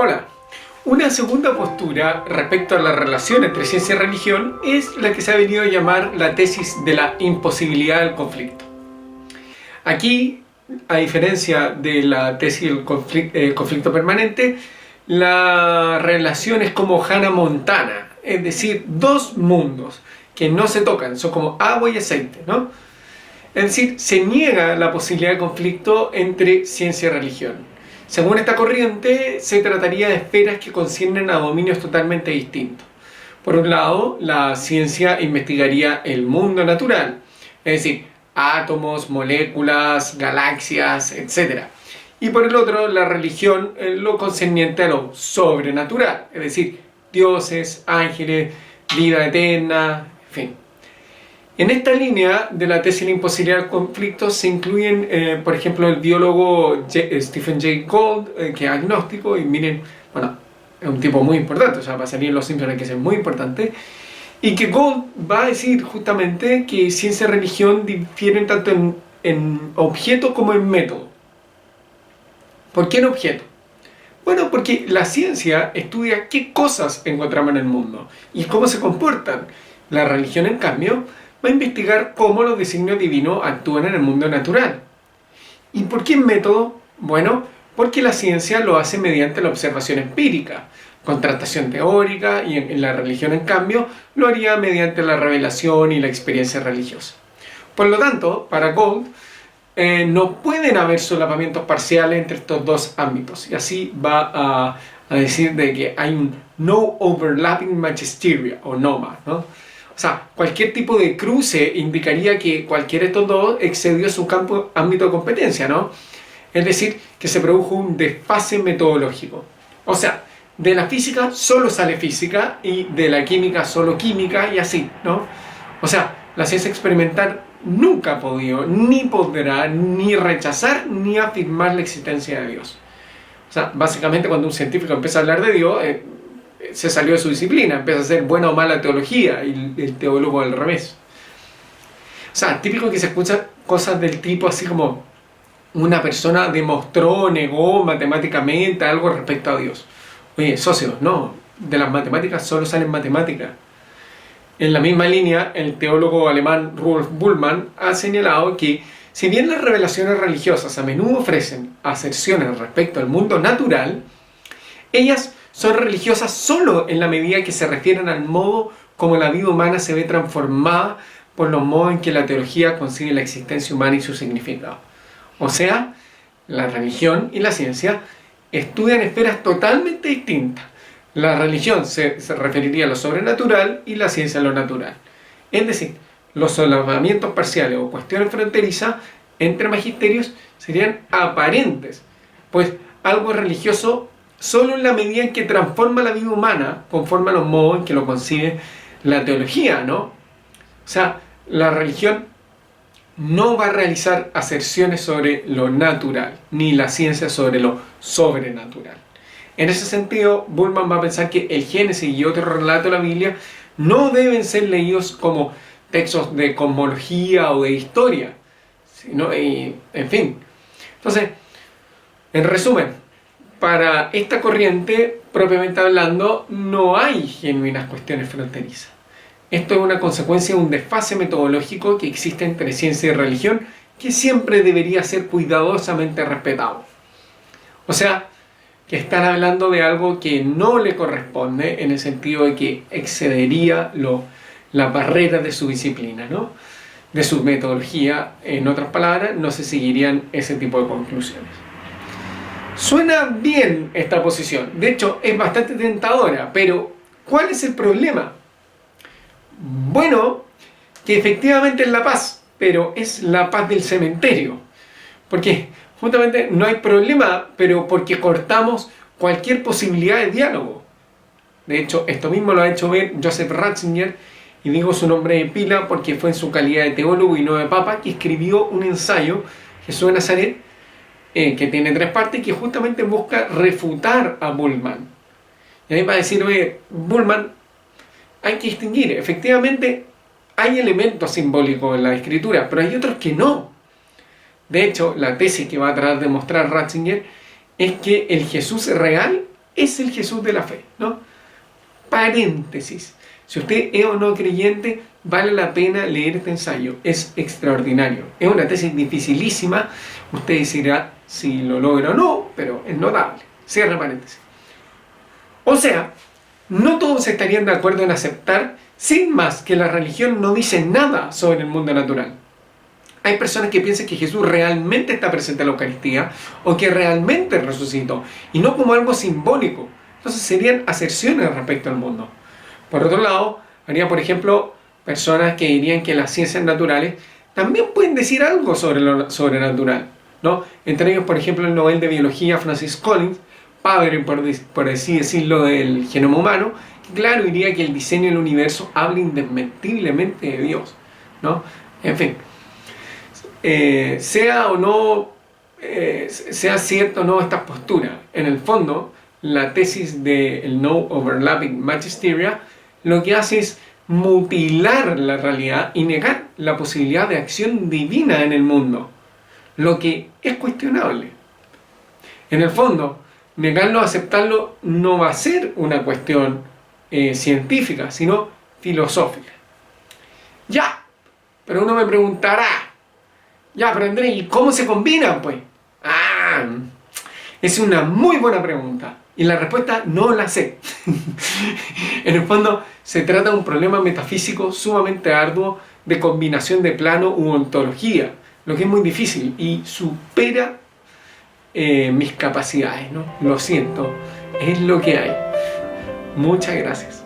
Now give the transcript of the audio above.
Hola. Una segunda postura respecto a la relación entre ciencia y religión es la que se ha venido a llamar la tesis de la imposibilidad del conflicto. Aquí, a diferencia de la tesis del conflicto permanente, la relación es como Hannah Montana, es decir, dos mundos que no se tocan, son como agua y aceite, ¿no? Es decir, se niega la posibilidad de conflicto entre ciencia y religión. Según esta corriente, se trataría de esferas que conciernen a dominios totalmente distintos. Por un lado, la ciencia investigaría el mundo natural, es decir, átomos, moléculas, galaxias, etc. Y por el otro, la religión, lo concerniente a lo sobrenatural, es decir, dioses, ángeles, vida eterna, en fin. En esta línea de la tesis de la imposibilidad del conflicto se incluyen, por ejemplo, el biólogo Stephen Jay Gould, que es agnóstico, y miren, bueno, es un tipo muy importante, o sea, para salir en Los Simpsons hay que ser muy importante, y que Gould va a decir justamente que ciencia y religión difieren tanto en objeto como en método. ¿Por qué en objeto? Bueno, porque la ciencia estudia qué cosas encontramos en el mundo y cómo se comportan. La religión, en cambio, va a investigar cómo los designios divinos actúan en el mundo natural. ¿Y por qué en método? Bueno, porque la ciencia lo hace mediante la observación empírica, contrastación teórica, y en la religión, en cambio, lo haría mediante la revelación y la experiencia religiosa. Por lo tanto, para Gould, no pueden haber solapamientos parciales entre estos dos ámbitos, y así va a decir de que hay un no overlapping magisteria, o NOMA, ¿no? O sea, cualquier tipo de cruce indicaría que cualquiera de estos dos excedió su ámbito de competencia, ¿no? Es decir, que se produjo un desfase metodológico. O sea, de la física solo sale física y de la química solo química y así, ¿no? O sea, la ciencia experimental nunca ha podido, ni podrá, ni rechazar, ni afirmar la existencia de Dios. O sea, básicamente cuando un científico empieza a hablar de Dios, se salió de su disciplina, empieza a hacer buena o mala teología, y el teólogo al revés. O sea, típico que se escuchan cosas del tipo así como una persona demostró, negó matemáticamente algo respecto a Dios. Oye, socio, no, de las matemáticas solo salen matemáticas. En la misma línea, el teólogo alemán Rudolf Bultmann ha señalado que si bien las revelaciones religiosas a menudo ofrecen aserciones respecto al mundo natural, ellas son religiosas solo en la medida que se refieren al modo como la vida humana se ve transformada por los modos en que la teología concibe la existencia humana y su significado. O sea, la religión y la ciencia estudian esferas totalmente distintas. La religión se referiría a lo sobrenatural y la ciencia a lo natural. Es decir, los solapamientos parciales o cuestiones fronterizas entre magisterios serían aparentes, pues algo religioso solo en la medida en que transforma la vida humana conforme a los modos en que lo concibe la teología, ¿no? O sea, la religión no va a realizar aserciones sobre lo natural, ni la ciencia sobre lo sobrenatural. En ese sentido, Bultmann va a pensar que el Génesis y otros relatos de la Biblia no deben ser leídos como textos de cosmología o de historia, sino, en fin. Entonces, en resumen, para esta corriente, propiamente hablando, no hay genuinas cuestiones fronterizas. Esto es una consecuencia de un desfase metodológico que existe entre ciencia y religión, que siempre debería ser cuidadosamente respetado. O sea, que están hablando de algo que no le corresponde, en el sentido de que excedería la barrera de su disciplina, ¿no? De su metodología. En otras palabras, no se seguirían ese tipo de conclusiones. Suena bien esta posición, de hecho es bastante tentadora, pero ¿cuál es el problema? Bueno, que efectivamente es la paz, pero es la paz del cementerio, porque justamente no hay problema, pero porque cortamos cualquier posibilidad de diálogo. De hecho, esto mismo lo ha hecho ver Joseph Ratzinger, y digo su nombre de pila porque fue en su calidad de teólogo y no de papa, que escribió un ensayo, Jesús de Nazaret, que tiene 3 partes, que justamente busca refutar a Bultmann. Y ahí va a decir, oye, Bultmann, hay que distinguir, efectivamente hay elementos simbólicos en la escritura, pero hay otros que no. De hecho, la tesis que va a tratar de mostrar Ratzinger es que el Jesús real es el Jesús de la fe, ¿no? Paréntesis. Si usted es o no creyente, vale la pena leer este ensayo. Es extraordinario. Es una tesis dificilísima. Usted decidirá si lo logra o no, pero es notable. Cierra paréntesis. O sea, no todos estarían de acuerdo en aceptar, sin más, que la religión no dice nada sobre el mundo natural. Hay personas que piensan que Jesús realmente está presente en la Eucaristía o que realmente resucitó, y no como algo simbólico. Entonces serían aserciones respecto al mundo. Por otro lado, habría, por ejemplo, personas que dirían que las ciencias naturales también pueden decir algo sobre lo sobrenatural, ¿no? Entre ellos, por ejemplo, el Nobel de Biología Francis Collins, padre, por así decirlo, del genoma humano, que claro, diría que el diseño del universo habla indesmentiblemente de Dios, ¿no? En fin, sea o no, sea cierto o no estas posturas, en el fondo, la tesis del No Overlapping Magisteria lo que hace es mutilar la realidad y negar la posibilidad de acción divina en el mundo, lo que es cuestionable. En el fondo, negarlo o aceptarlo no va a ser una cuestión científica, sino filosófica. Ya, pero uno me preguntará, ya, pero Andrés, ¿y cómo se combinan, pues? Es una muy buena pregunta. Y la respuesta no la sé. En el fondo, se trata de un problema metafísico sumamente arduo de combinación de plano u ontología, lo que es muy difícil y supera mis capacidades, ¿no? Lo siento, es lo que hay. Muchas gracias.